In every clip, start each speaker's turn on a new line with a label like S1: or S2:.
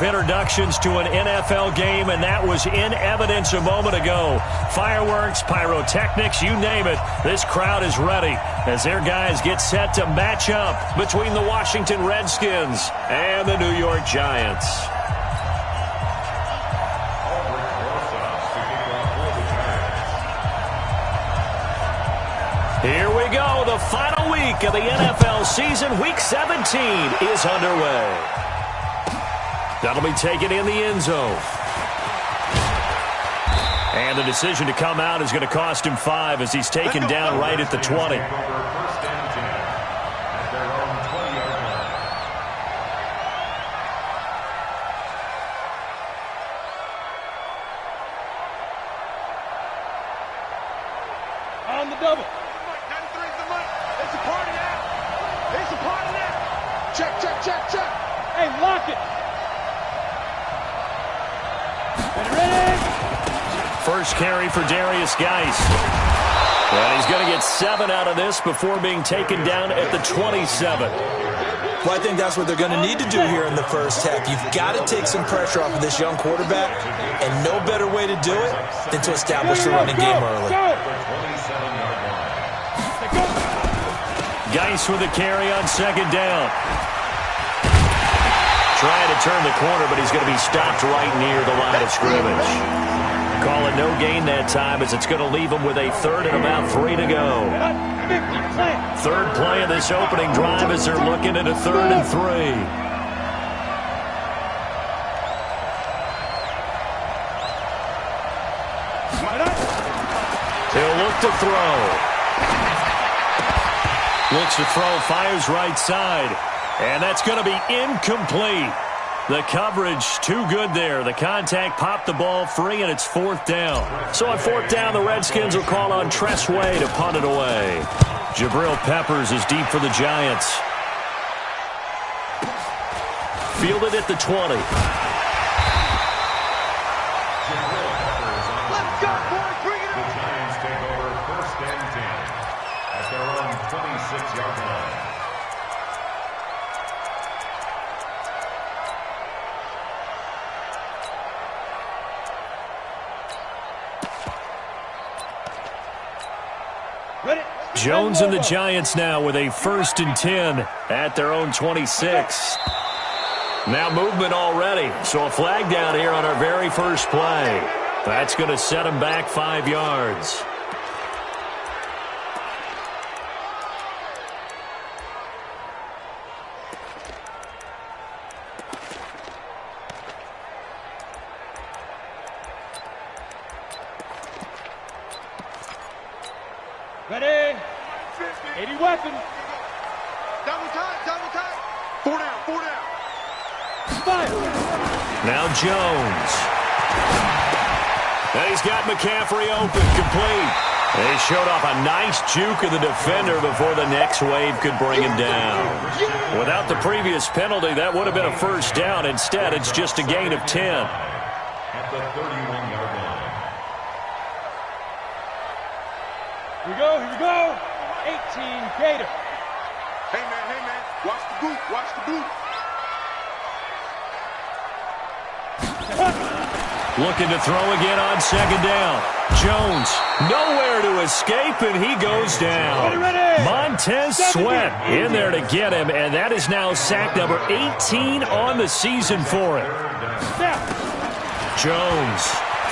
S1: of introductions to an NFL game, and that was in evidence a moment ago. Fireworks, pyrotechnics, you name it. This crowd is ready as their guys get set to match up between the Washington Redskins and the New York Giants. Here we go. The final week of the NFL season. Week 17 is underway. That'll be taken in the end zone. And the decision to come out is going to cost him 5 as he's taken down right at the 20.
S2: On the double. Check. Hey, lock it. Ready.
S1: First carry for Darius Geis. And he's going to get 7 out of this before being taken down at the 27.
S3: Well, I think that's what they're going to need to do here in the first half. You've got to take some pressure off of this young quarterback, and no better way to do it than to establish the running game early.
S1: Geis with a carry on second down. Trying to turn the corner, but he's going to be stopped right near the line of scrimmage. Call it no gain that time as it's going to leave him with a third and about 3 to go. Third play of this opening drive as they're looking at a 3rd and 3. He'll look to throw. Looks to throw, fires right side. And that's going to be incomplete. The coverage too good there. The contact popped the ball free, and it's 4th down. So on 4th down, the Redskins will call on Tress Way to punt it away. Jabril Peppers is deep for the Giants. Fielded at the 20.
S2: Let's go, boys. Bring it on.
S4: The Giants take over 1st and 10 at their own 26-yard line.
S1: Jones and the Giants now with a 1st and 10 at their own 26. Now movement already. So a flag down here on our very first play. That's going to set them back 5 yards.
S2: Ready. 80 weapons.
S5: Double time. 4 down.
S2: Fire.
S1: Now Jones. And he's got McCaffrey open, complete. They showed off a nice juke of the defender before the next wave could bring him down. Without the previous penalty, that would have been a 1st down. Instead, it's just a gain of 10.
S4: At the 31-yard line.
S2: Here we go. 18 Gator.
S5: Hey, man. Watch the boot.
S1: Looking to throw again on 2nd down. Jones, nowhere to escape, and he goes down.
S2: Ready.
S1: Montez Sweat in there to get him, and that is now sack number 18 on the season for him. Jones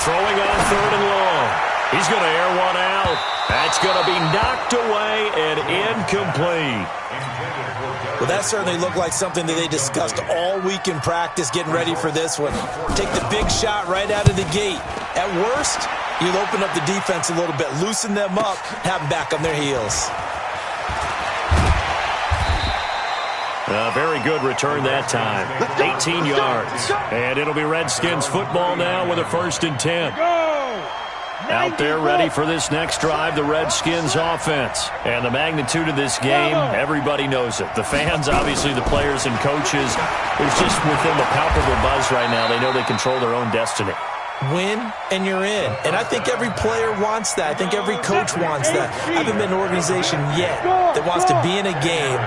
S1: throwing on 3rd and long. He's going to air one out. That's going to be knocked away and incomplete.
S3: Well, that certainly looked like something that they discussed all week in practice getting ready for this one. Take the big shot right out of the gate. At worst, you'll open up the defense a little bit, loosen them up, have them back on their heels.
S1: A very good return that time. 18 yards. And it'll be Redskins football now with a 1st and 10. Out there ready for this next drive, the Redskins offense. And the magnitude of this game, everybody knows it. The fans, obviously the players and coaches, there's just with them a palpable buzz right now. They know they control their own destiny.
S3: win, and you're in. And I think every player wants that. I think every coach wants that. I haven't been an organization yet that wants to be in a game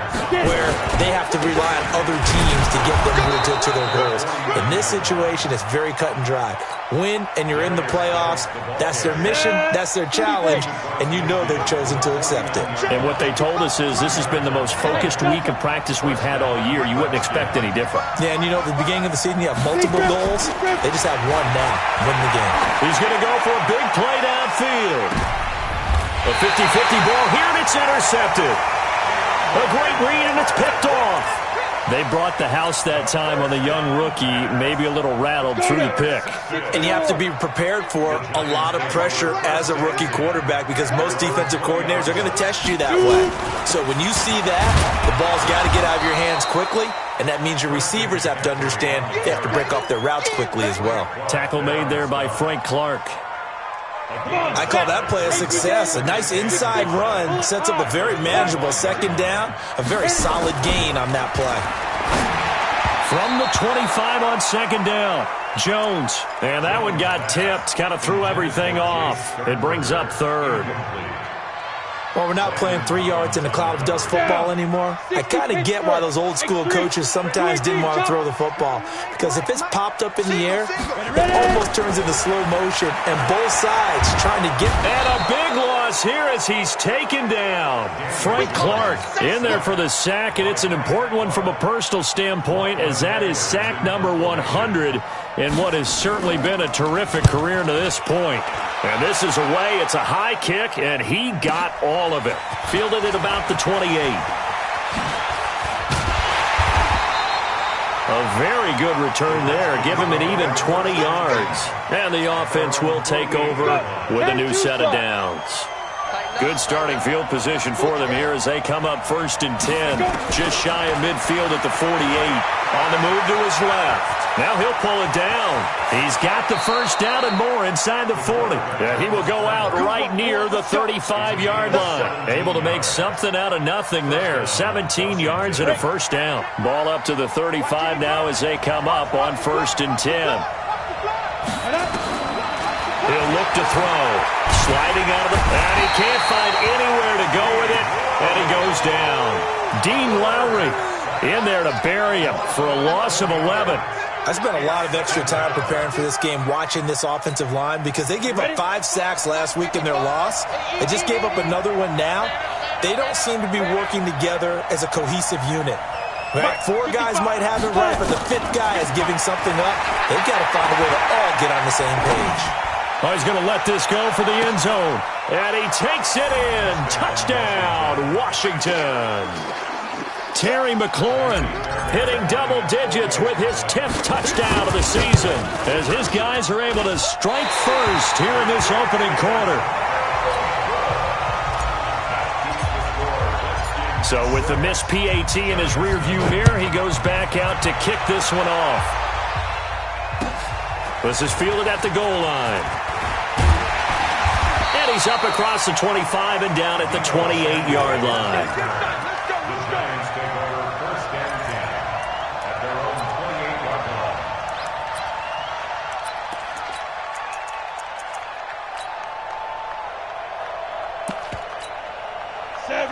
S3: where they have to rely on other teams to get them to their goals. In this situation, it's very cut and dry. Win, and you're in the playoffs. That's their mission. That's their challenge. And you know they've chosen to accept it.
S1: And what they told us is this has been the most focused week of practice we've had all year. You wouldn't expect any different.
S3: Yeah, and you know, at the beginning of the season, you have multiple goals. They just have one now. Win the game.
S1: He's going to go for a big play downfield. A 50-50 ball here, and it's intercepted. A great read, and it's picked off. They brought the house that time on the young rookie, maybe a little rattled through the pick.
S3: And you have to be prepared for a lot of pressure as a rookie quarterback because most defensive coordinators are going to test you that way. So when you see that, the ball's got to get out of your hands quickly, and that means your receivers have to understand they have to break off their routes quickly as well.
S1: Tackle made there by Frank Clark.
S3: I call that play a success. A nice inside run sets up a very manageable second down, a very solid gain on that play.
S1: From the 25 on second down, Jones. And that one got tipped, kind of threw everything off. It brings up third.
S3: Well, we're not playing 3 yards in a cloud of dust football anymore. I kind of get why those old school coaches sometimes didn't want to throw the football. Because if it's popped up in the air, it almost turns into slow motion. And both sides trying to get...
S1: And a big loss here as he's taken down. Frank Clark in there for the sack, and it's an important one from a personal standpoint as that is sack number 100 in what has certainly been a terrific career to this point. And this is away. It's a high kick, and he got all of it. Fielded at about the 28. A very good return there. Give him an even 20 yards. And the offense will take over with a new set of downs. Good starting field position for them here as they come up 1st and 10. Just shy of midfield at the 48. On the move to his left. Now he'll pull it down. He's got the first down and more inside the 40. And he will go out right near the 35-yard line. Able to make something out of nothing there. 17 yards and a first down. Ball up to the 35 now as they come up on 1st and 10. He'll look to throw. Sliding out of the... And he can't find anywhere to go with it. And he goes down. Dean Lowry in there to bury him for a loss of 11.
S3: I spent a lot of extra time preparing for this game watching this offensive line because they gave up 5 sacks last week in their loss. They just gave up another one now. They don't seem to be working together as a cohesive unit. Right? 4 guys might have it right, but the 5th guy is giving something up. They've got to find a way to all get on the same page.
S1: Oh, he's going to let this go for the end zone. And he takes it in. Touchdown, Washington. Terry McLaurin hitting double digits with his 10th touchdown of the season as his guys are able to strike first here in this opening quarter. So with the missed PAT in his rearview mirror, he goes back out to kick this one off. This is fielded at the goal line. And he's up across the 25 and down at the 28-yard line.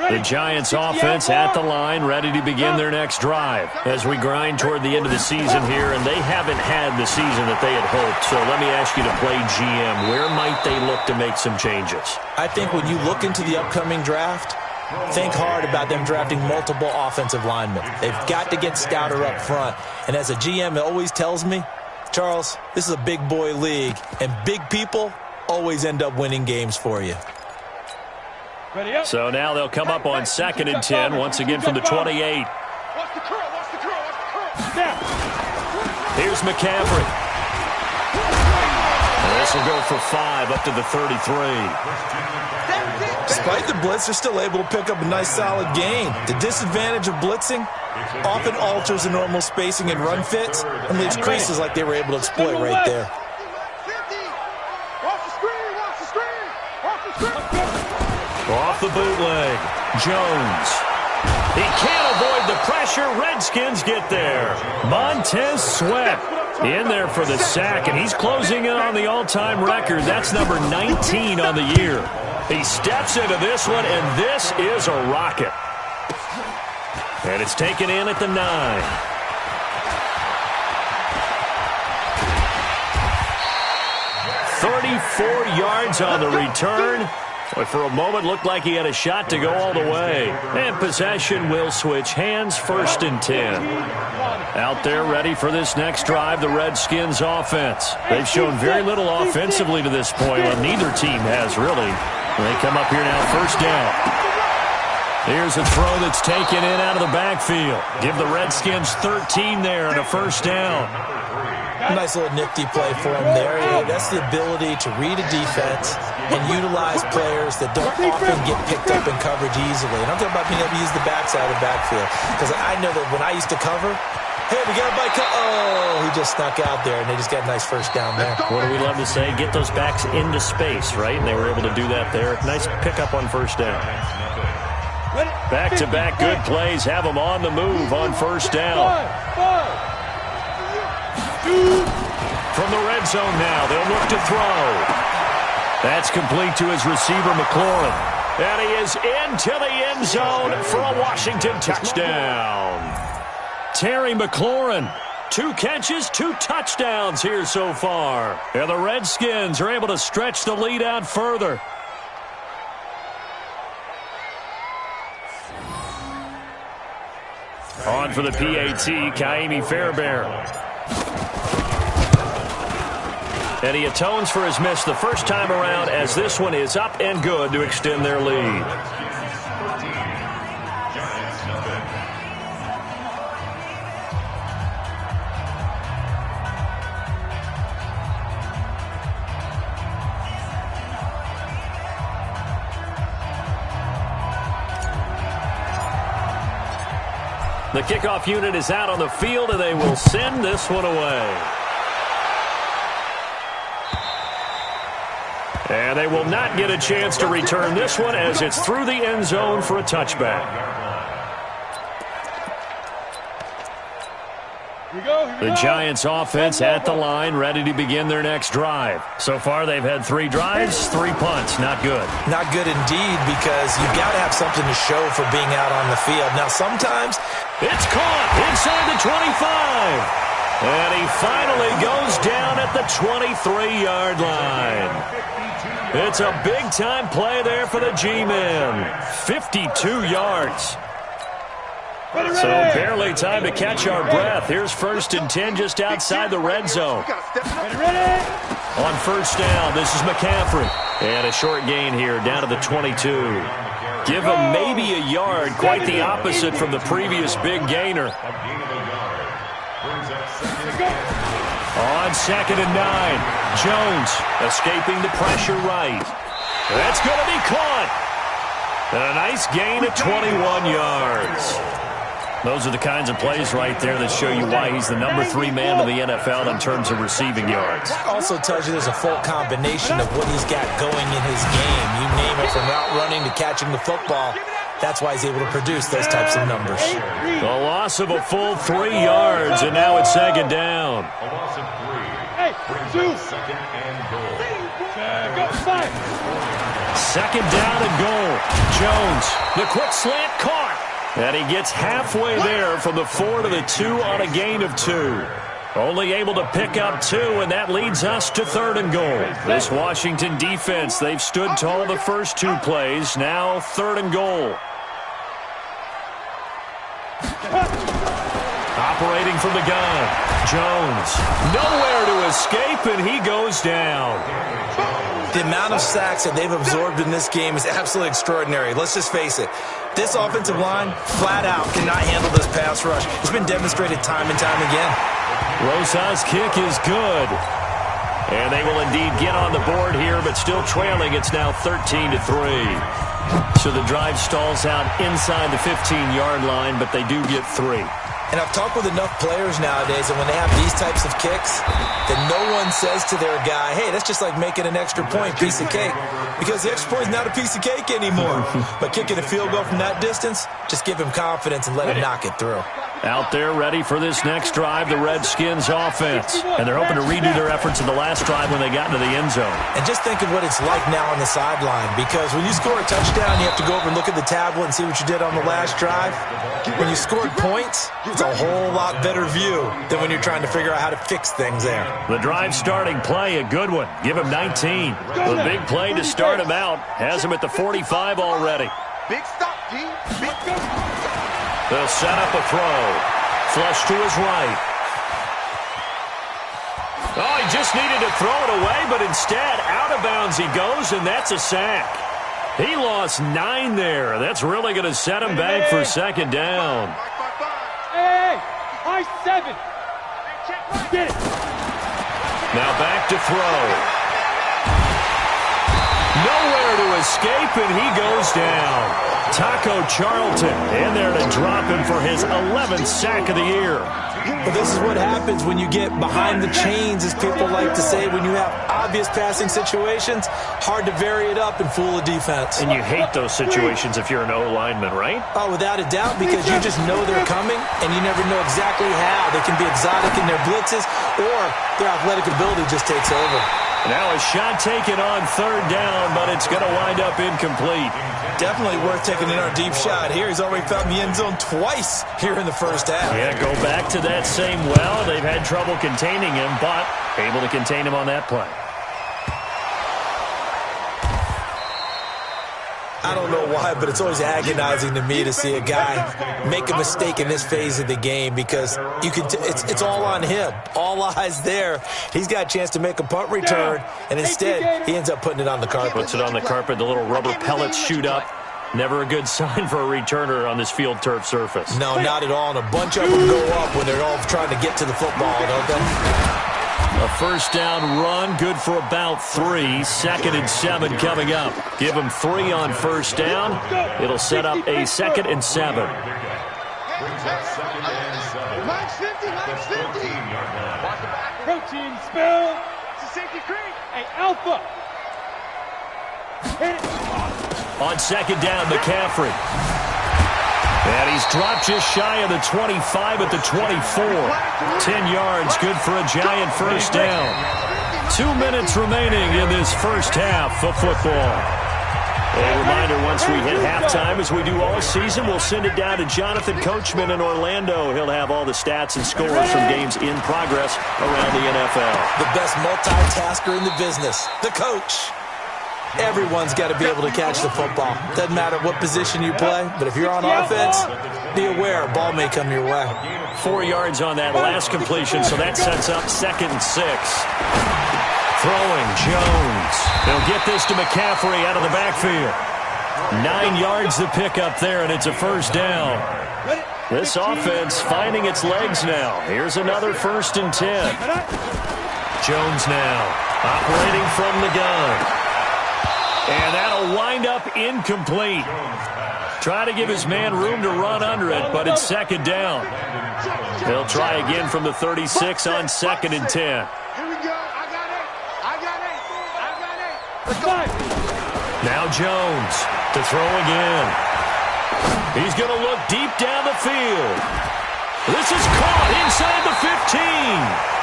S1: The Giants offense at the line, ready to begin their next drive as we grind toward the end of the season here, and they haven't had the season that they had hoped. So let me ask you to play GM. Where might they look to make some changes?
S3: I think when you look into the upcoming draft, think hard about them drafting multiple offensive linemen. They've got to get stouter up front. And as a GM, it always tells me, Charles, this is a big boy league, and big people always end up winning games for you.
S1: So now they'll come up on 2nd and 10, once again from the 28. Here's McCaffrey. And this will go for 5 up to the 33.
S3: Despite the blitz, they're still able to pick up a nice solid gain. The disadvantage of blitzing often alters the normal spacing and run fits and leaves creases like they were able to exploit right there.
S1: Off the bootleg, Jones. He can't avoid the pressure. Redskins get there. Montez Sweat In there for the sack, and he's closing in on the all-time record. That's number 19 on the year. He steps into this one, and this is a rocket. And it's taken in at the 9. "34 yards on the return. But for a moment, looked like he had a shot to go all the way. And possession will switch hands, 1st and 10. Out there ready for this next drive, the Redskins offense. They've shown very little offensively to this point. Well, neither team has really. They come up here now, 1st down. Here's a throw that's taken in out of the backfield. Give the Redskins 13 there and a 1st down.
S3: Nice little nifty play for him there. Yeah, that's the ability to read a defense and utilize players that don't often get picked up in coverage easily. And I'm talking about being able to use the backside of the backfield. Because I know that when I used to cover, hey, we got a bike. Oh, he just snuck out there, and they just got a nice 1st down there.
S1: What do we love to say? Get those backs into space, right? And they were able to do that there. Nice pickup on 1st down. Back-to-back good plays. Have them on the move on 1st down. From the red zone now, they'll look to throw. That's complete to his receiver, McLaurin. And he is into the end zone for a Washington touchdown. Terry McLaurin, 2 catches, 2 touchdowns here so far. And the Redskins are able to stretch the lead out further. On for the PAT, Kaimi Fairbairn. And he atones for his miss the first time around as this one is up and good to extend their lead. The kickoff unit is out on the field, and they will send this one away. And they will not get a chance to return this one as it's through the end zone for a touchback. The Giants offense at the line, ready to begin their next drive. So far, they've had 3 drives, 3 punts. Not good.
S3: Not good indeed, because you've got to have something to show for being out on the field. Now, sometimes
S1: it's caught inside the 25. And he finally goes down at the 23-yard line. It's a big-time play there for the G-men. 52 yards. So barely time to catch our breath. Here's 1st and 10 just outside the red zone. On 1st down, this is McCaffrey. And a short gain here down to the 22. Give him maybe a yard, quite the opposite from the previous big gainer. On 2nd and 9, Jones escaping the pressure right. That's going to be caught. And a nice gain of 21 yards. Those are the kinds of plays right there that show you why he's the number 3 man in the NFL in terms of receiving yards.
S3: Also tells you there's a full combination of what he's got going in his game. You name it, from route running to catching the football. That's why he's able to produce those types of numbers.
S1: The loss of a full 3 yards, and now it's 2nd down.
S4: A loss of 3. Brings up 2nd and goal.
S1: 2nd down and goal. Jones, the quick slant caught. And he gets halfway there from the 4 to the 2 on a gain of 2. Only able to pick up 2, and that leads us to 3rd and goal. This Washington defense, they've stood tall the first 2 plays. Now 3rd and goal. Operating from the gun, Jones. Nowhere to escape, and he goes down.
S3: The amount of sacks that they've absorbed in this game is absolutely extraordinary. Let's just face it. This offensive line, flat out, cannot handle this pass rush. It's been demonstrated time and time again.
S1: Rosa's kick is good. And they will indeed get on the board here, but still trailing. It's now 13-3. So the drive stalls out inside the 15-yard line, but they do get 3.
S3: And I've talked with enough players nowadays, and when they have these types of kicks, that no one says to their guy, hey, that's just like making an extra point, piece of cake. Because the extra point is not a piece of cake anymore. But kicking a field goal from that distance, just give him confidence and let him knock it through.
S1: Out there ready for this next drive, the Redskins offense. And they're hoping to redo their efforts in the last drive when they got into the end zone.
S3: And just think of what it's like now on the sideline, because when you score a touchdown, you have to go over and look at the tablet and see what you did on the last drive. When you scored points, it's a whole lot better view than when you're trying to figure out how to fix things there.
S1: The drive starting play, a good one. Give him 19. The big play to start him out has him at the 45 already.
S5: Big stop, G. Big stop.
S1: They'll set up a throw. Flush to his right. Oh, he just needed to throw it away, but instead, out of bounds he goes, and that's a sack. He lost 9 there. That's really going to set him back for second down.
S2: Hey, high 7. Get it.
S1: Now back to throw. Nowhere to escape, and he goes down. Taco Charlton in there to drop him for his 11th sack of the year.
S3: But this is what happens when you get behind the chains, as people like to say, when you have obvious passing situations, hard to vary it up and fool a defense.
S1: And you hate those situations if you're an O-lineman, right?
S3: Oh, without a doubt, because you just know they're coming, and you never know exactly how. They can be exotic in their blitzes, or their athletic ability just takes over.
S1: Now a shot taken on third down, but it's going to wind up incomplete.
S3: Definitely worth taking in our deep shot here. He's already found the end zone twice here in the first half.
S1: Yeah, go back to that same well. They've had trouble containing him, but able to contain him on that play.
S3: I don't know why, but it's always agonizing to me to see a guy make a mistake in this phase of the game, because you can it's all on him. All eyes there. He's got a chance to make a punt return, and instead he ends up putting it on the carpet.
S1: Puts it on the carpet. The little rubber pellets shoot up. Never a good sign for a returner on this field turf surface.
S3: No, not at all. And a bunch of them go up when they're all trying to get to the football, don't they?
S1: A first down run, good for about 3. 2nd and 7 coming up. Give them 3 on first down. It'll set up a 2nd and 7.
S5: Max 50, Max 50.
S2: Protein spill. It's a safety creek. Hey, Alpha. Hit it.
S1: On second down, McCaffrey. And he's dropped just shy of the 25 at the 24. 10 yards, good for a giant first down. 2 minutes remaining in this first half of football. A reminder, once we hit halftime, as we do all season, we'll send it down to Jonathan Coachman in Orlando. He'll have all the stats and scores from games in progress around the NFL.
S3: The best multitasker in the business, the coach. Everyone's got to be able to catch the football. Doesn't matter what position you play, but if you're on offense, be aware a ball may come your way.
S1: 4 yards on that last completion, so that sets up 2nd and 6. Throwing, Jones. They'll get this to McCaffrey out of the backfield. 9 yards to pick up there, and it's a first down. This offense finding its legs now. Here's another 1st and 10. Jones now operating from the gun. And that'll wind up incomplete. Try to give his man room to run under it, but it's 2nd down. They'll try again from the 36 on 2nd and 10.
S5: Here we go. I got it.
S2: Let's go.
S1: Now Jones to throw again. He's going to look deep down the field. This is caught inside the 15.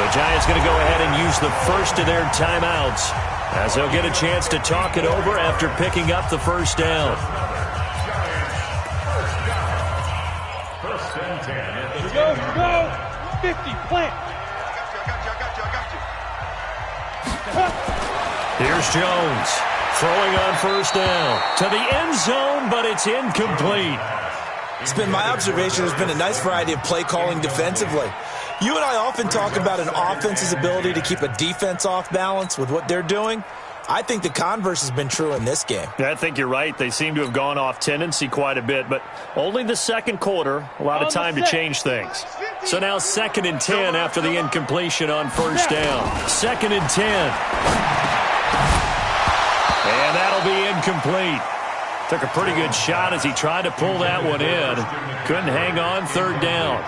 S1: The Giants going to go ahead and use the first of their timeouts, as they'll get a chance to talk it over after picking up the first down.
S4: First and 10.
S2: Here we go. 50, plant.
S5: I got you.
S1: Here's Jones throwing on first down to the end zone, but it's incomplete.
S3: It's been my observation there's been a nice variety of play calling defensively. You and I often talk about an offense's ability to keep a defense off balance with what they're doing. I think the converse has been true in this game.
S1: I think you're right. They seem to have gone off tendency quite a bit, but only the second quarter, a lot of time to change things. So now 2nd and 10 after the incompletion on first down. 2nd and 10. And that'll be incomplete. Took a pretty good shot as he tried to pull that one in. Couldn't hang on, 3rd down.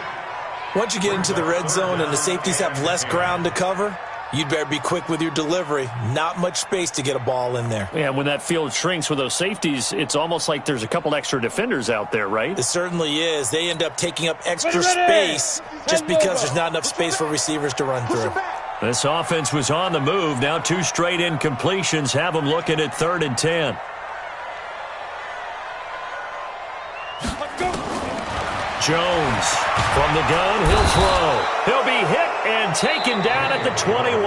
S3: Once you get into the red zone and the safeties have less ground to cover, You'd better be quick with your delivery. Not much space to get a ball in there.
S1: Yeah, when that field shrinks with those safeties, it's almost like there's a couple extra defenders out there, right?
S3: It certainly is. They end up taking up extra space just because there's not enough space for receivers to run through.
S1: This offense was on the move. Now 2 straight incompletions have them looking at 3rd and 10. Jones from the gun, he'll throw. He'll be hit and taken down at the 21.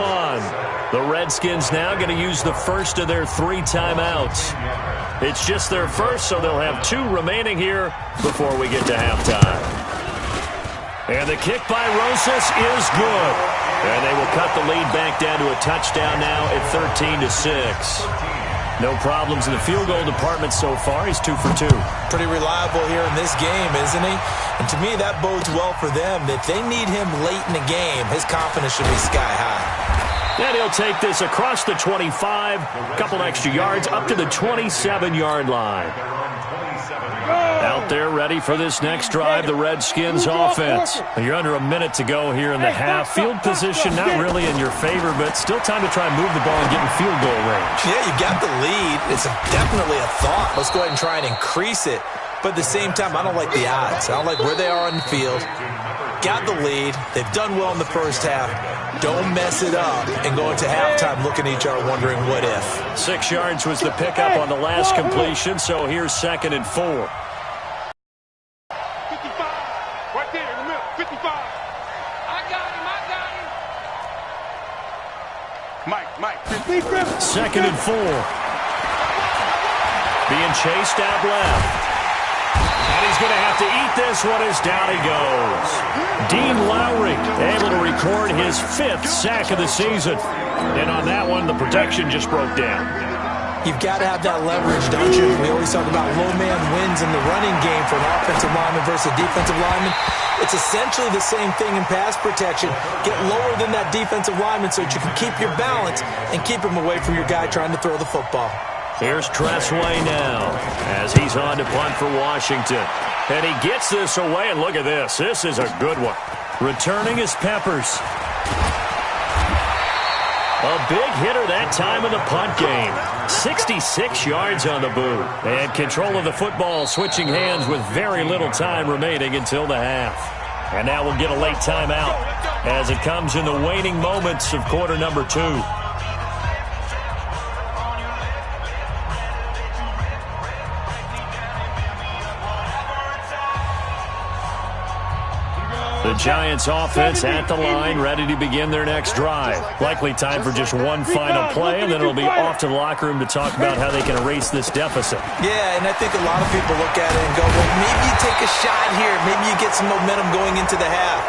S1: The Redskins now going to use the first of their 3 timeouts. It's just their first, so they'll have 2 remaining here before we get to halftime. And the kick by Rosas is good. And they will cut the lead back down to a touchdown now at 13-6. No problems in the field goal department so far. He's 2 for 2.
S3: Pretty reliable here in this game, isn't he? And to me, that bodes well for them. If they need him late in the game, his confidence should be sky high.
S1: And he'll take this across the 25, a couple extra yards, up to the 27-yard line. Out there ready for this next drive, the Redskins offense. You're under a minute to go here in the half. Field position not really in your favor, but still time to try and move the ball and get in field goal range.
S3: Yeah, you got the lead. It's definitely a thought. Let's go ahead and try and increase it. But at the same time, I don't like the odds. I don't like where they are on the field. Got the lead. They've done well in the first half. Don't mess it up and go into halftime looking at each other wondering what if.
S1: 6 yards was the pickup on the last completion, so here's 2nd and 4.
S5: 55. Right there in the middle. 55. I got him. Mike.
S1: 2nd and 4. Being chased out left. And he's going to have to eat this one as down he goes. Dean Lowry able to record his 5th sack of the season. And on that one, the protection just broke down.
S3: You've got to have that leverage, don't you? We always talk about low man wins in the running game for an offensive lineman versus a defensive lineman. It's essentially the same thing in pass protection. Get lower than that defensive lineman so that you can keep your balance and keep him away from your guy trying to throw the football.
S1: Here's Tressway now as he's on to punt for Washington. And he gets this away, and look at this. This is a good one. Returning is Peppers. A big hitter that time in the punt game. 66 yards on the boot. And control of the football switching hands with very little time remaining until the half. And now we'll get a late timeout as it comes in the waning moments of quarter number 2. The Giants offense at the line, ready to begin their next drive. Likely time for just one final play, and then it'll be off to the locker room to talk about how they can erase this deficit.
S3: Yeah, and I think a lot of people look at it and go, well, maybe you take a shot here. Maybe you get some momentum going into the half.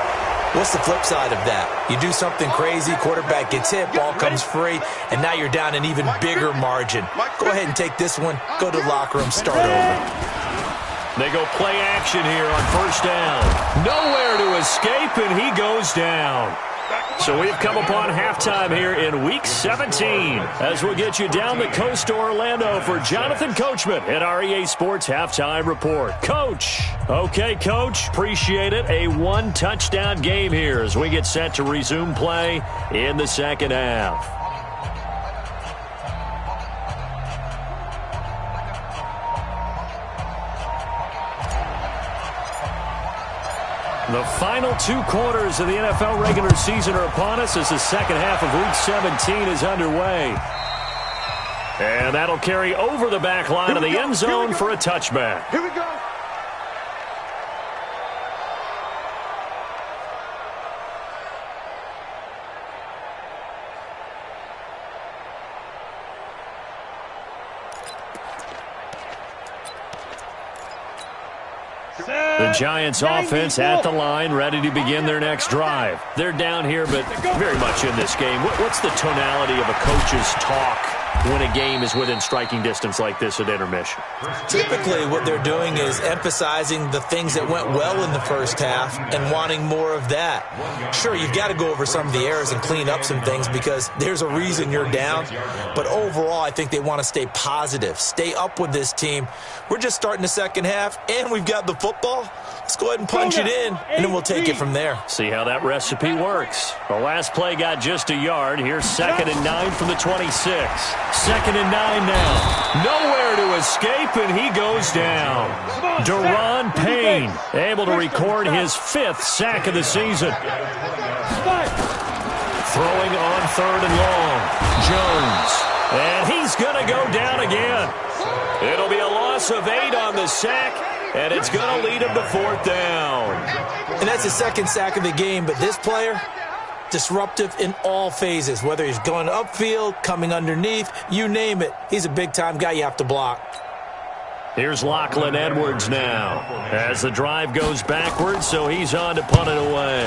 S3: What's the flip side of that? You do something crazy, quarterback gets hit, ball comes free, and now you're down an even bigger margin. Go ahead and take this one, go to the locker room, start over.
S1: They go play action here on first down. Nowhere to escape, and he goes down. So we've come upon halftime here in Week 17 as we'll get you down the coast to Orlando for Jonathan Coachman at our EA Sports Halftime Report. Coach. Okay, Coach. Appreciate it. A 1-touchdown game here as we get set to resume play in the second half. The final 2 quarters of the NFL regular season are upon us as the second half of Week 17 is underway. And that'll carry over the back line of the end zone for a touchback.
S5: Here we go.
S1: The Giants offense at the line, ready to begin their next drive. They're down here, but very much in this game. What's the tonality of a coach's talk when a game is within striking distance like this at intermission?
S3: Typically, what they're doing is emphasizing the things that went well in the first half and wanting more of that. Sure, you've got to go over some of the errors and clean up some things because there's a reason you're down. But overall, I think they want to stay positive, stay up with this team. We're just starting the second half, and we've got the football. Let's go ahead and punch it in, and then we'll take it from there.
S1: See how that recipe works. The last play got just a yard. Here's 2nd and 9 from the 26. 2nd and 9 now. Nowhere to escape, and he goes down. Deron Payne able to record his 5th sack of the season. Throwing on 3rd and long. Jones. And he's going to go down again. It'll be a loss of 8 on the sack, and it's going to lead him to 4th down.
S3: And that's the 2nd sack of the game, but this player, disruptive in all phases, whether he's going upfield, coming underneath, you name it. He's a big-time guy you have to block.
S1: Here's Lachlan Edwards now as the drive goes backwards, so he's on to punt it away.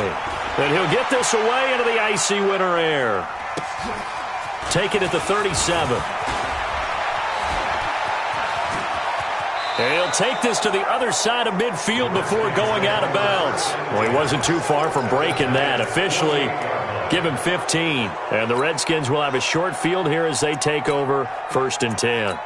S1: And he'll get this away into the icy winter air. Take it at the 37. And he'll take this to the other side of midfield before going out of bounds. Well, he wasn't too far from breaking that. Officially, give him 15. And the Redskins will have a short field here as they take over 1st and 10.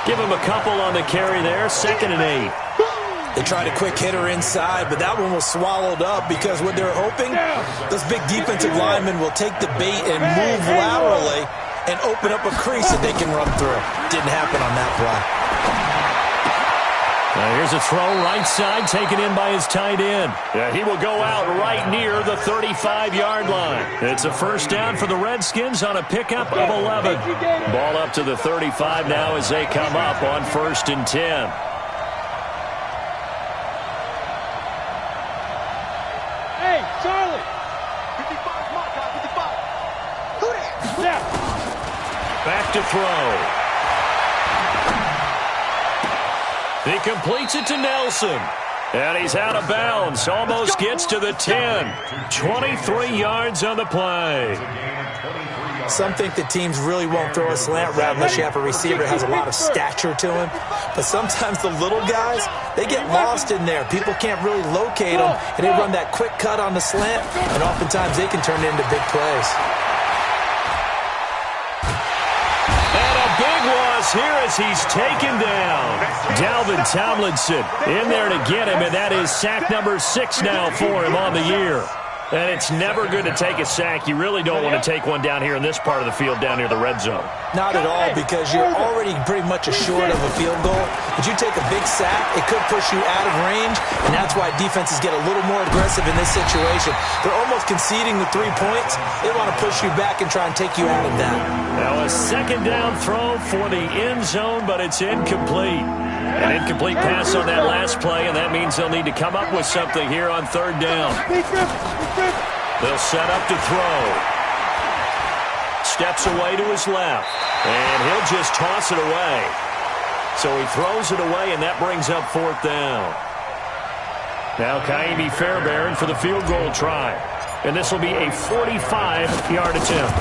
S1: Give him a couple on the carry there. 2nd and 8.
S3: They tried a quick hitter inside, but that one was swallowed up because what they're hoping, those big defensive linemen will take the bait and move laterally and open up a crease that they can run through. Didn't happen on that play.
S1: Here's a throw right side taken in by his tight end. Yeah, he will go out right near the 35-yard line. It's a 1st down for the Redskins on a pickup of 11. Ball up to the 35 now as they come up on 1st and 10.
S2: Hey, Charlie.
S5: 55, mark out, 55. Who that?
S2: Yeah.
S1: Back to throw. He completes it to Nelson. And he's out of bounds. Almost gets to the 10. 23 yards on the play.
S3: Some think that teams really won't throw a slant route unless you have a receiver that has a lot of stature to him. But sometimes the little guys, they get lost in there. People can't really locate them, and they run that quick cut on the slant, and oftentimes they can turn it into big plays.
S1: Here as he's taken down. Dalvin Tomlinson in there to get him, and that is sack number 6 now for him on the year. And it's never good to take a sack. You really don't want to take one down here in this part of the field down near the red zone.
S3: Not at all, because you're already pretty much assured of a field goal. But you take a big sack, it could push you out of range, and that's why defenses get a little more aggressive in this situation. They're almost conceding the 3 points. They want to push you back and try and take you out of that.
S1: Now a 2nd down throw for the end zone, but it's incomplete. An incomplete pass on that last play, and that means they'll need to come up with something here on 3rd down. They'll set up to throw. Steps away to his left, and he'll just toss it away. So he throws it away, and that brings up 4th down. Now Kaimi Fairbairn for the field goal try, and this will be a 45-yard attempt.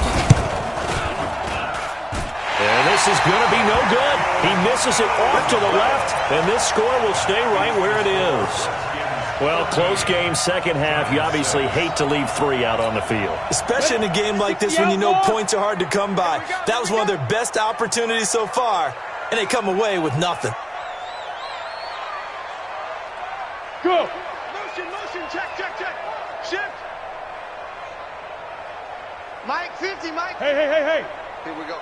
S1: And this is going to be no good. He misses it off to the left, and this score will stay right where it is. Well, close game, 2nd half. You obviously hate to leave 3 out on the field.
S3: Especially in a game like this when you know points are hard to come by. That was one of their best opportunities so far, and they come away with nothing.
S2: Go.
S5: Motion, check. Shift. Mike, 50, Mike.
S2: Hey.
S5: Here we go.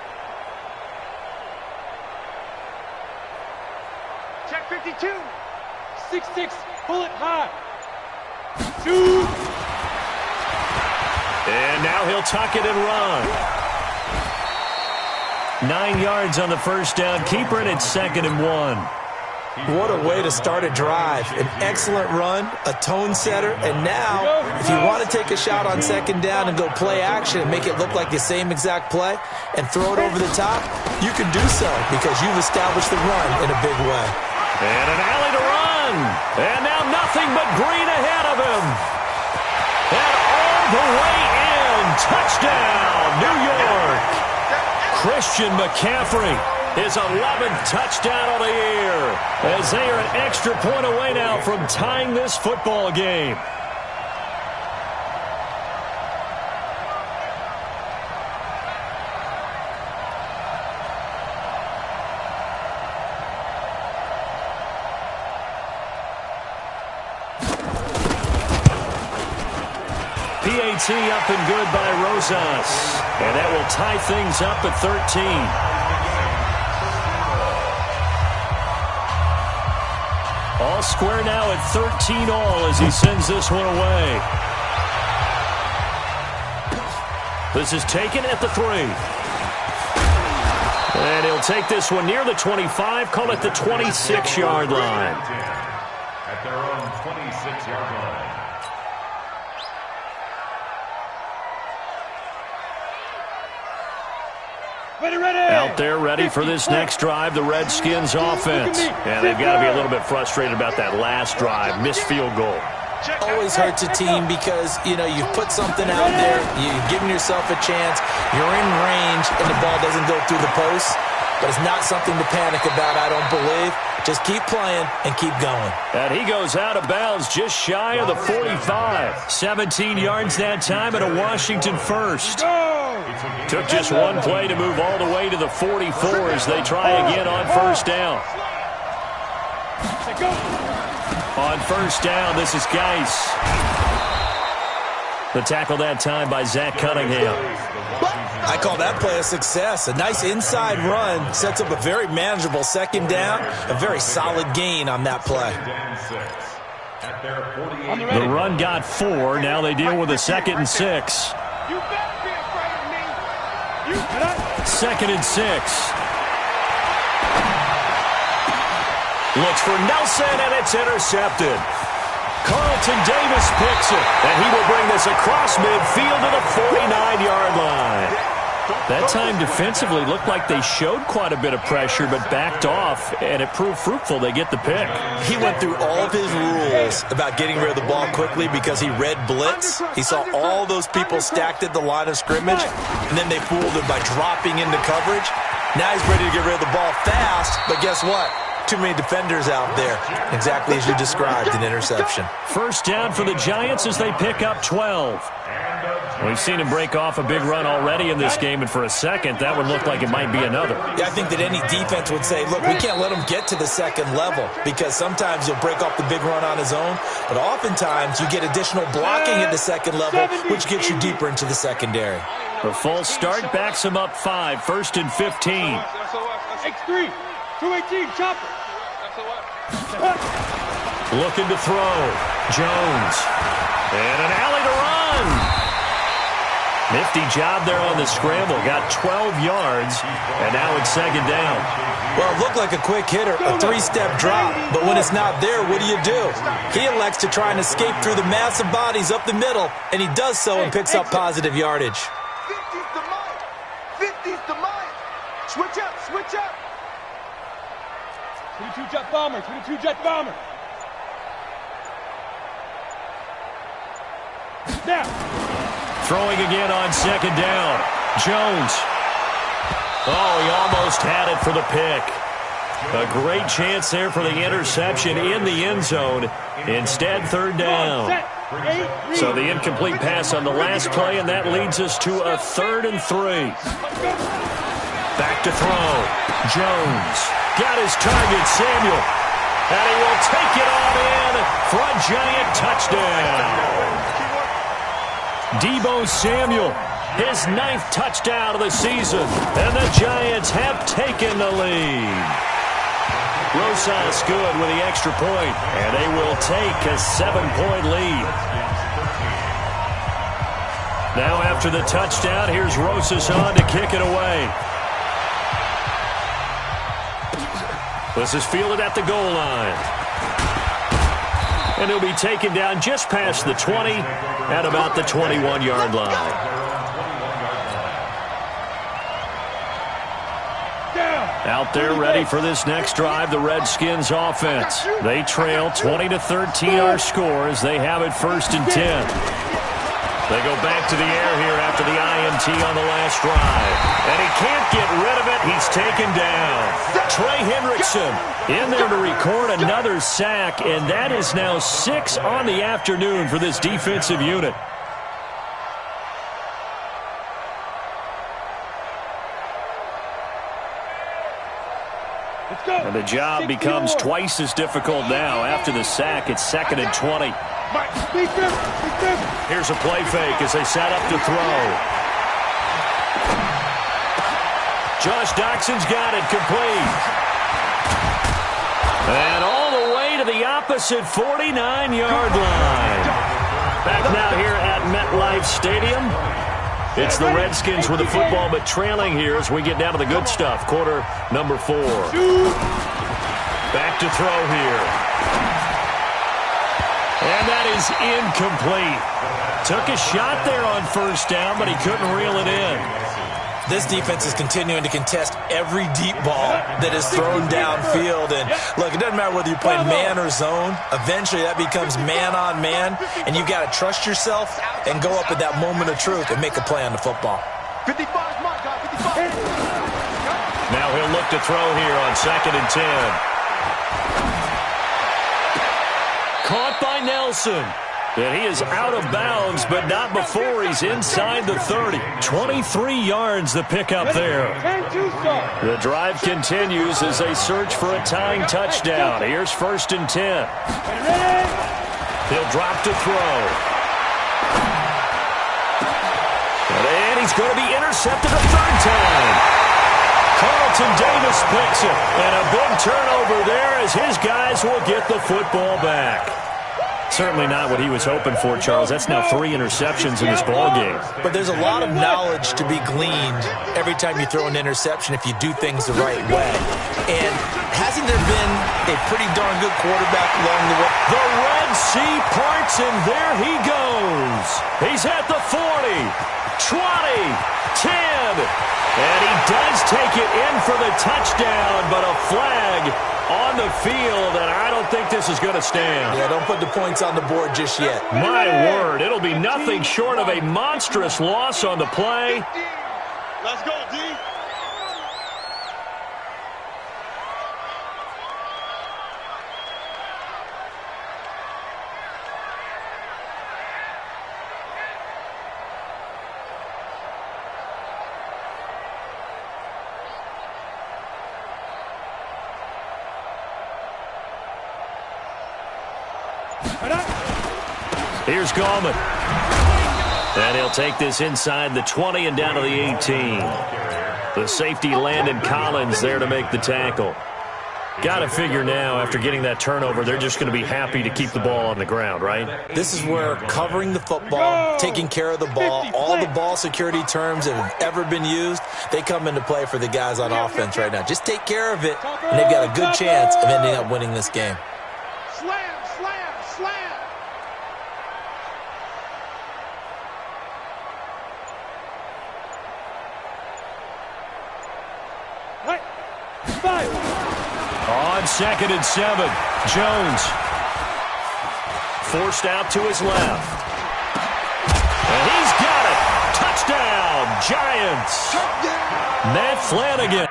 S5: Check 52.
S2: 6-6, pull it high. Shoot.
S1: And now he'll tuck it and run. 9 yards on the 1st down. Keeper, and it's 2nd and 1.
S3: What a way to start a drive. An excellent run, a tone setter, and now, if you want to take a shot on second down and go play action and make it look like the same exact play and throw it over the top, you can do so because you've established the run in a big way.
S1: And an alley to run. And now nothing but green ahead of him. And all the way in. Touchdown, New York. Christian McCaffrey. His 11th touchdown of the year, as they are an extra point away now from tying this football game. PAT up and good by Rosas, and that will tie things up at 13. All square now at 13 all as he sends this one away. This is taken at the 3. And he'll take this one near the 25, call it the 26-yard line.
S4: At their own 26-yard line.
S1: Out there ready for this next drive, the Redskins offense. And they've got to be a little bit frustrated about that last drive, missed field goal.
S3: Always hurts a team because, you put something out there, you're giving yourself a chance, you're in range, and the ball doesn't go through the post. But it's not something to panic about, I don't believe. Just keep playing and keep going.
S1: And he goes out of bounds just shy of the 45. 17 yards that time and a Washington first. Took just one play to move all the way to the 44 as they try again on first down. On first down, this is Geis. The tackle that time by Zach Cunningham.
S3: I call that play a success. A nice inside run sets up a very manageable second down. A very solid gain on that play.
S1: The run got 4. Now they deal with a 2nd and 6. Second and 6. Looks for Nelson, and it's intercepted. Carlton Davis picks it, and he will bring this across midfield to the 49-yard line. That time defensively looked like they showed quite a bit of pressure but backed off, and it proved fruitful. They get the pick.
S3: He went through all of his rules about getting rid of the ball quickly because he read blitz. He saw all those people stacked at the line of scrimmage, and then they fooled him by dropping into coverage. Now he's ready to get rid of the ball fast, but guess what? Too many defenders out there. Exactly as you described, an interception.
S1: First down for the Giants as they pick up 12. We've seen him break off a big run already in this game, and for a second, that one looked like it might be another.
S3: Yeah, I think that any defense would say, look, we can't let him get to the second level because sometimes he'll break off the big run on his own, but oftentimes you get additional blocking at the second level, which gets you deeper into the secondary.
S1: The false start backs him up 5, first and 15.
S2: X3, 218, chopper.
S1: Looking to throw. Jones. And an alley to run. Nifty job there on the scramble. Got 12 yards, and now it's second down.
S3: Well, it looked like a quick hitter, a 3-step drop, but when it's not there, what do? He elects to try and escape through the massive bodies up the middle, and he does so and picks up positive yardage.
S5: 50's the mine. 50's the mine. Switch up, switch up.
S2: 22 jet bomber, 22 jet bomber. Now.
S1: Throwing again on second down. Jones. Oh, he almost had it for the pick. A great chance there for the interception in the end zone. Instead, third down. So the incomplete pass on the last play, and that leads us to a 3rd and 3. Back to throw. Jones. Got his target, Samuel. And he will take it on in for a giant touchdown. Deebo Samuel, his 9th touchdown of the season, and the Giants have taken the lead. Rosas good with the extra point, and they will take a 7-point lead. Now after the touchdown, here's Rosas on to kick it away. This is fielded at the goal line. And he'll be taken down just past the 20 at about the 21-yard line. Out there ready for this next drive, the Redskins offense. They trail 20-13 our score as they have it 1st and 10. They go back to the air here after the INT on the last drive. And he can't get rid of it. He's taken down. Trey Hendrickson in there to record another sack, and that is now 6 on the afternoon for this defensive unit. And the job becomes twice as difficult now. After the sack, it's 2nd and 20. Here's a play fake as they set up to throw. Josh Doxson's got it complete. And all the way to the opposite 49-yard line. Back now here at MetLife Stadium. It's the Redskins with the football, but trailing here as we get down to the good stuff. Quarter number 4. Back to throw here. And that is incomplete. Took a shot there on 1st down, but he couldn't reel it in.
S3: This defense is continuing to contest every deep ball that is thrown downfield. And, look, it doesn't matter whether you're playing man or zone. Eventually, that becomes man-on-man, and you've got to trust yourself and go up at that moment of truth and make a play on the football.
S5: 55 is my guy, 55.
S1: Now he'll look to throw here on 2nd and 10. Caught by Nelson. And he is out of bounds, but not before he's inside the 30. 23 yards the pickup there. The drive continues as they search for a tying touchdown. Here's 1st and 10. He'll drop to throw. And he's going to be intercepted a 3rd time. Carlton Davis picks it. And a big turnover there as his guys will get the football back. Certainly not what he was hoping for, Charles. That's now 3 interceptions in this ballgame.
S3: But there's a lot of knowledge to be gleaned every time you throw an interception if you do things the right way. And hasn't there been a pretty darn good quarterback along the way?
S1: The Red Sea parts, and there he goes. He's at the 40, 20, 10. And he does take it in for the touchdown, but a flag on the field, and I don't think this is going to stand.
S3: Yeah, don't put the points on the board just yet.
S1: My word, it'll be nothing short of a monstrous loss on the play.
S2: Let's go, D.
S1: Here's Gallman. And he'll take this inside the 20 and down to the 18. The safety, Landon Collins, there to make the tackle. Got to figure now, after getting that turnover, they're just going to be happy to keep the ball on the ground, right?
S3: This is where covering the football, taking care of the ball, all the ball security terms that have ever been used, they come into play for the guys on offense right now. Just take care of it, and they've got a good chance of ending up winning this game.
S2: Slam, slam, slam.
S1: On 2nd and 7, Jones. Forced out to his left. And he's got it. Touchdown, Giants. Matt Flanagan.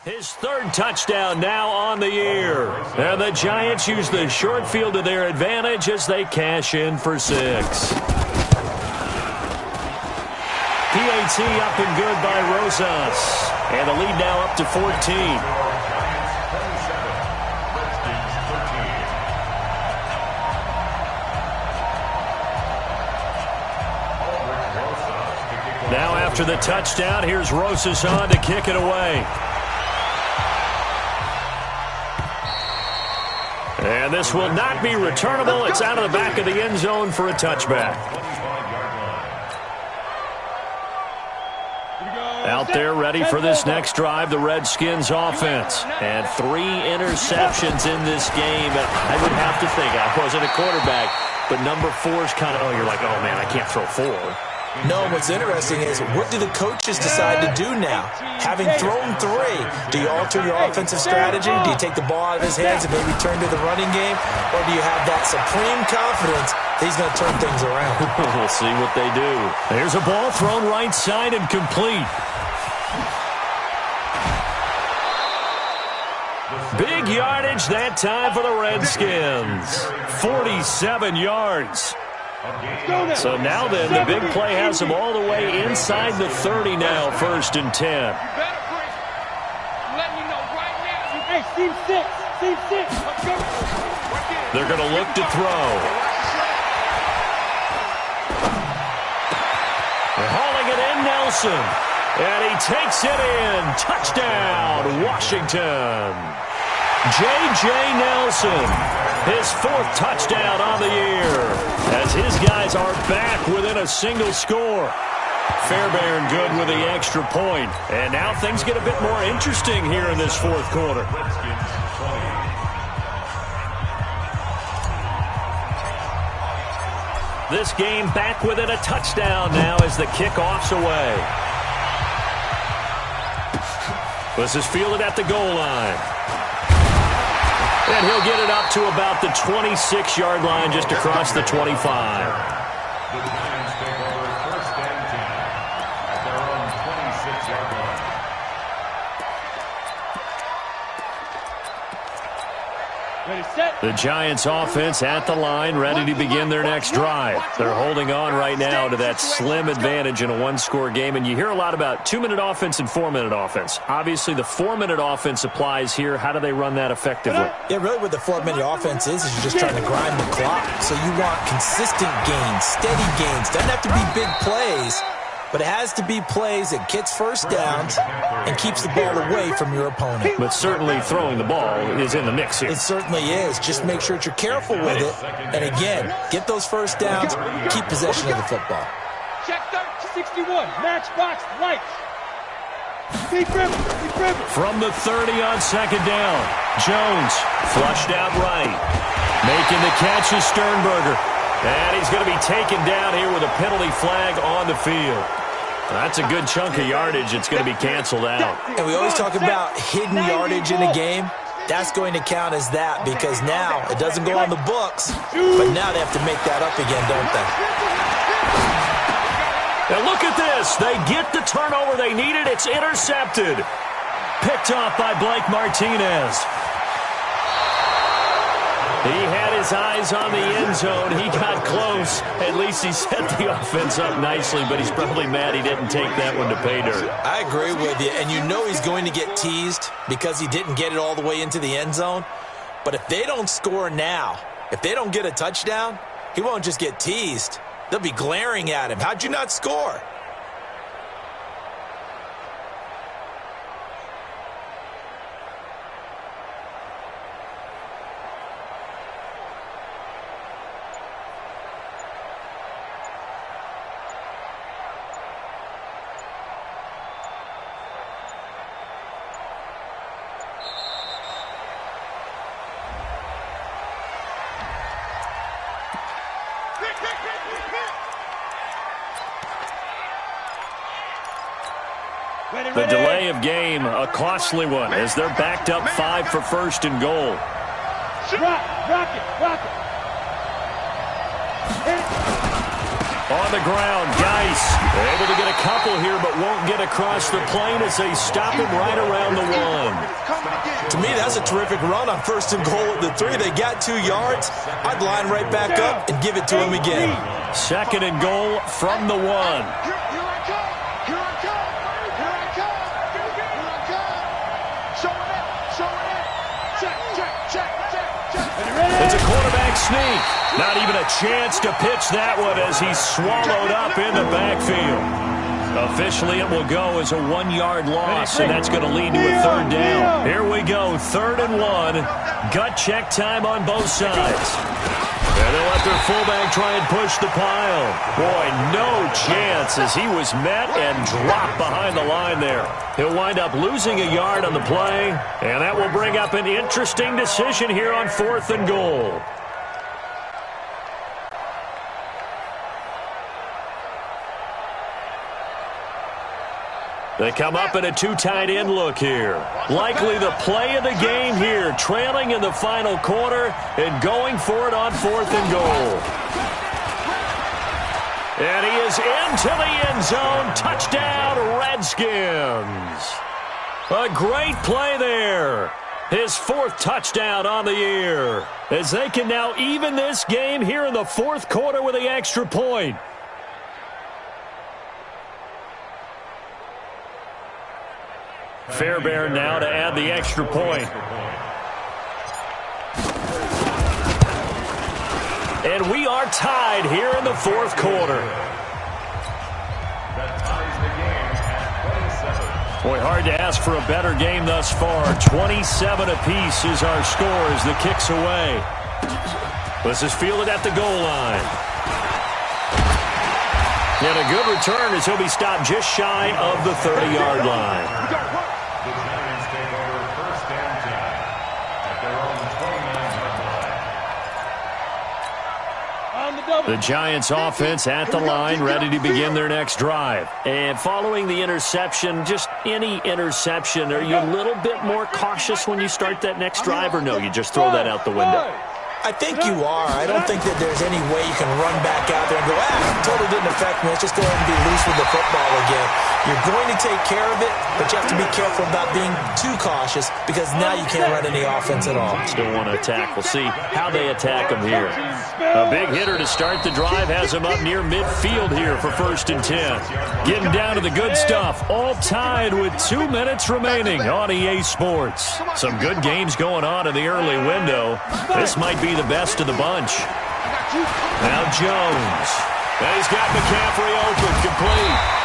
S1: His 3rd touchdown now on the year. And the Giants use the short field to their advantage as they cash in for 6. PAT up and good by Rosas. And the lead now up to 14. Now After the touchdown, here's Rosas on to kick it away. And this will not be returnable. It's out of the back of the end zone for a touchback. Out there ready for this next drive, the Redskins offense. And 3 interceptions in this game. I would have to think, I wasn't a quarterback, but number 4 is kind of, you're like, oh, man, I can't throw 4.
S3: No, what's interesting is what do the coaches decide to do now? Having thrown 3, do you alter your offensive strategy? Do you take the ball out of his hands and maybe turn to the running game? Or do you have that supreme confidence that he's going to turn things around?
S1: We'll see what they do. There's a ball thrown right side and complete. Big yardage that time for the Redskins. 47 yards. So now then, the big play has them all the way inside the 30 now, 1st and 10.
S2: Hey, Team 6. Let's go.
S1: They're going to look to throw. They're hauling it in, Nelson. And he takes it in. Touchdown, Washington. J.J. Nelson, his 4th touchdown on the year, as his guys are back within a single score. Fairbairn good with the extra point. And now things get a bit more interesting here in this 4th quarter. This game back within a touchdown now as the kickoff's away. This is fielded at the goal line. And he'll get it up to about the 26-yard line, just across the 25.
S4: The Giants take over 1st and 10 at their own 26-yard line.
S2: Ready, set.
S1: The Giants offense at the line, ready to begin their next drive. They're holding on right now to that slim advantage in a 1-score game. And you hear a lot about 2-minute offense and 4-minute offense. Obviously, the 4-minute offense applies here. How do they run that effectively?
S3: Yeah, really what the 4-minute offense is you're just trying to grind the clock. So you want consistent gains, steady gains. Doesn't have to be big plays, but it has to be plays that gets first downs and keeps the ball away from your opponent.
S1: But certainly throwing the ball is in the mix here.
S3: It certainly is. Just make sure that you're careful with it. And again, get those first downs, keep possession of the football.
S2: Check 61. Matchbox lights. Deep river.
S1: From the 30 on 2nd down. Jones flushed out right. Making the catch is Sternberger. And he's going to be taken down here with a penalty flag on the field. That's a good chunk of yardage. It's going to be canceled out.
S3: And we always talk about hidden yardage in a game. That's going to count as that because now it doesn't go on the books, but now they have to make that up again, don't they?
S1: Now look at this. They get the turnover they needed. It's intercepted. Picked off by Blake Martinez. He had his eyes on the end zone. He got close. At least he set the offense up nicely, but he's probably mad he didn't take that one to pay dirt.
S3: I agree with you, and you know he's going to get teased because he didn't get it all the way into the end zone. But if they don't score now, if they don't get a touchdown, he won't just get teased. They'll be glaring at him. How'd you not score?
S1: The delay of game, a costly one, as they're backed up 5 for 1st and goal.
S2: Rock it.
S1: On the ground, Geis able to get a couple here, but won't get across the plane as they stop him right around the 1.
S3: To me, that's a terrific run on 1st and goal at the 3. They got 2 yards. I'd line right back up and give it to him again.
S1: 2nd and goal from the 1. It's a quarterback sneak. Not even a chance to pitch that one as he's swallowed up in the backfield. Officially, it will go as a 1-yard loss, and that's going to lead to a third down. Here we go, 3rd and 1. Gut check time on both sides. And they'll let their fullback try and push the pile. Boy, no chance as he was met and dropped behind the line there. He'll wind up losing a yard on the play, and that will bring up an interesting decision here on 4th and goal. They come up in a 2 tight end look here. Likely the play of the game here, trailing in the final quarter and going for it on 4th and goal. And he is into the end zone. Touchdown, Redskins. A great play there. His 4th touchdown on the year. As they can now even this game here in the 4th quarter with the extra point. Fairbairn now to add the extra point. And we are tied here in the 4th quarter. Boy, hard to ask for a better game thus far. 27 apiece is our score as the kick's away. This is fielded at the goal line. And a good return as he'll be stopped just shy of the 30-yard line.
S4: The Giants take over 1st and 10 at their own 29-yard line.
S1: The Giants offense at the line, ready to begin their next drive. And following the interception, just any interception, are you a little bit more cautious when you start that next drive, or no, you just throw that out the window?
S3: I think you are. I don't think that there's any way you can run back out there and go, totally didn't affect me. Let's just go ahead and be loose with the football again. You're going to take care of it, but you have to be careful about being too cautious because now you can't run any offense at all.
S1: Still want to attack. We'll see how they attack him here. A big hitter to start the drive has him up near midfield here for 1st and 10. Getting down to the good stuff. All tied with 2 minutes remaining on EA Sports. Some good games going on in the early window. This might be the best of the bunch. Now Jones. And he's got McCaffrey open, complete.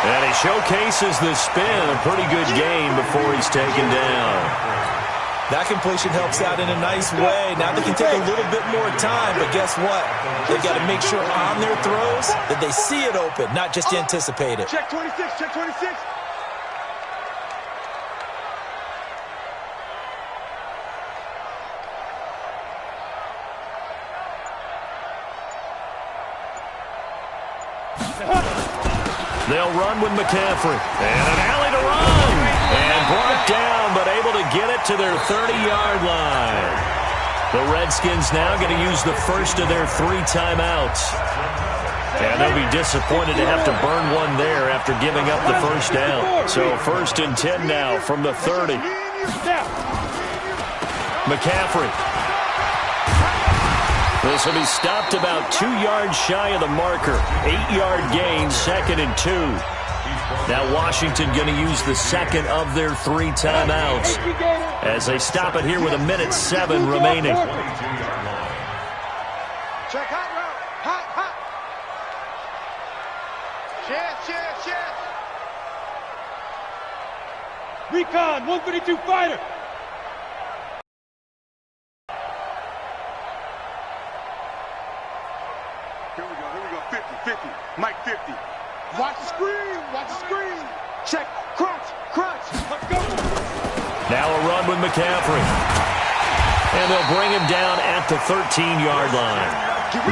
S1: And he showcases the spin. A pretty good game before he's taken down.
S3: That completion helps out in a nice way. Now they can take a little bit more time, but guess what? They've got to make sure on their throws that they see it open, not just anticipate it.
S5: Check 26, check 26.
S1: They'll run with McCaffrey. And an alley to run. And brought down, but able to get it to their 30-yard line. The Redskins now going to use the first of their 3 timeouts. And they'll be disappointed to have to burn one there after giving up the first down. So 1st and 10 now from the 30. McCaffrey. This will be stopped about 2 yards shy of the marker. 8-yard gain, 2nd and 2. Now Washington going to use the second of their 3 timeouts as they stop it here with 1:07 remaining.
S5: Check hot route. Hot, hot. Chance.
S2: Recon, 132 fighter.
S5: Here we go, 50, Mike 50. Watch the screen, Check, crunch. Let's go.
S1: Now a run with McCaffrey. And they'll bring him down at the 13-yard line.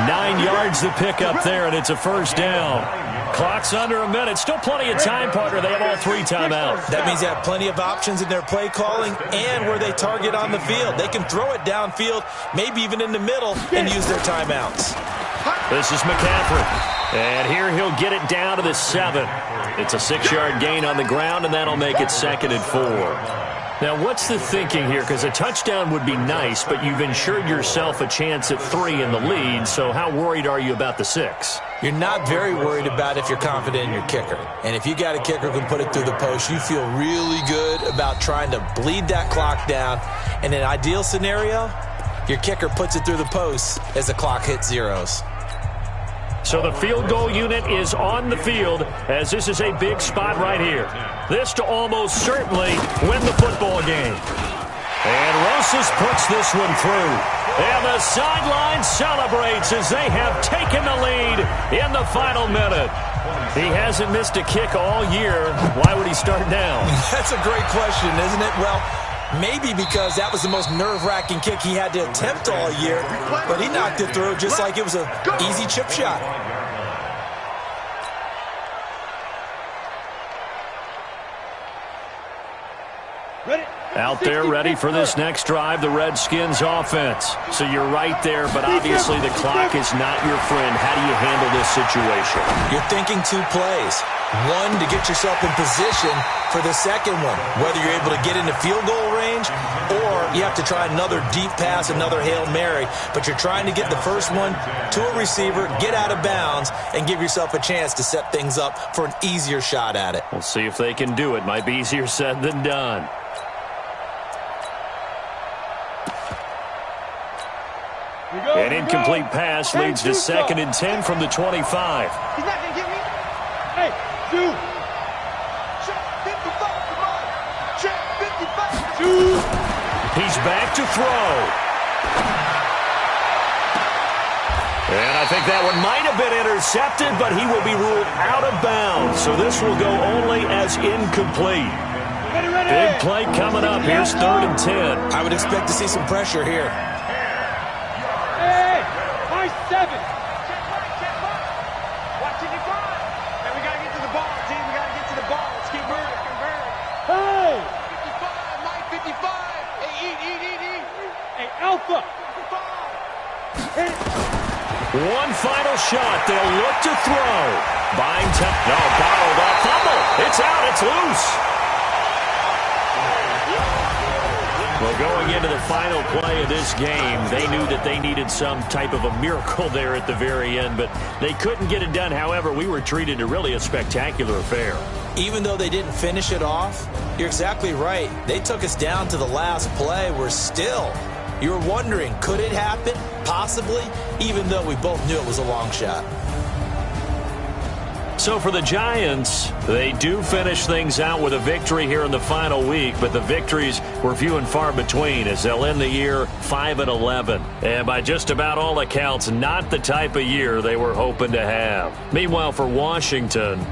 S1: 9 yards to pick up there, and it's a first down. Clock's under a minute. Still plenty of time, partner. They have all 3 timeouts.
S3: That means they have plenty of options in their play calling and where they target on the field. They can throw it downfield, maybe even in the middle, and use their timeouts.
S1: This is McCaffrey. And here he'll get it down to the 7. It's a 6-yard gain on the ground, and that'll make it 2nd and 4. Now, what's the thinking here? Because a touchdown would be nice, but you've ensured yourself a chance at 3 in the lead, so how worried are you about the 6?
S3: You're not very worried about if you're confident in your kicker. And if you got a kicker who can put it through the post, you feel really good about trying to bleed that clock down. In an ideal scenario, your kicker puts it through the post as the clock hits zeros.
S1: So the field goal unit is on the field as this is a big spot right here. This to almost certainly win the football game. And Rosas puts this one through. And the sideline celebrates as they have taken the lead in the final minute. He hasn't missed a kick all year. Why would he start now?
S3: That's a great question, isn't it? Well, maybe because that was the most nerve-wracking kick he had to attempt all year, but he knocked it through just like it was an easy chip shot.
S1: Out there ready for this next drive, the Redskins offense. So you're right there, but obviously the clock is not your friend. How do you handle this situation?
S3: You're thinking 2 plays. One, to get yourself in position for the second one, whether you're able to get into field goal range or you have to try another deep pass, another Hail Mary, but you're trying to get the first one to a receiver, get out of bounds, and give yourself a chance to set things up for an easier shot at it.
S1: We'll see if they can do it. Might be easier said than done. An incomplete pass leads to 2nd and 10 from the 25.
S2: He's not going to get me. Hey, dude. Check 55, come on. Check 55. Dude.
S1: He's back to throw. And I think that one might have been intercepted, but he will be ruled out of bounds. So this will go only as incomplete. Big play coming up. Here's 3rd and 10.
S3: I would expect to see some pressure here.
S2: Hey, my 7. Check right. Watching your ball. And we got to get to the ball, team. We got to get to the ball. Let's keep moving. Hey. 55, Mike 55. Hey, eat. Hey, Alpha. 55.
S1: One final shot. They'll look to throw. Buying time. No, bottled up. Fumble. It's out. It's loose. Well, going into the final play of this game, they knew that they needed some type of a miracle there at the very end, but they couldn't get it done. However, we were treated to really a spectacular affair.
S3: Even though they didn't finish it off, you're exactly right. They took us down to the last play. We're still, you were wondering, could it happen? Possibly, even though we both knew it was a long shot.
S1: So for the Giants, they do finish things out with a victory here in the final week, but the victories were few and far between as they'll end the year 5-11. And by just about all accounts, not the type of year they were hoping to have. Meanwhile, for Washington,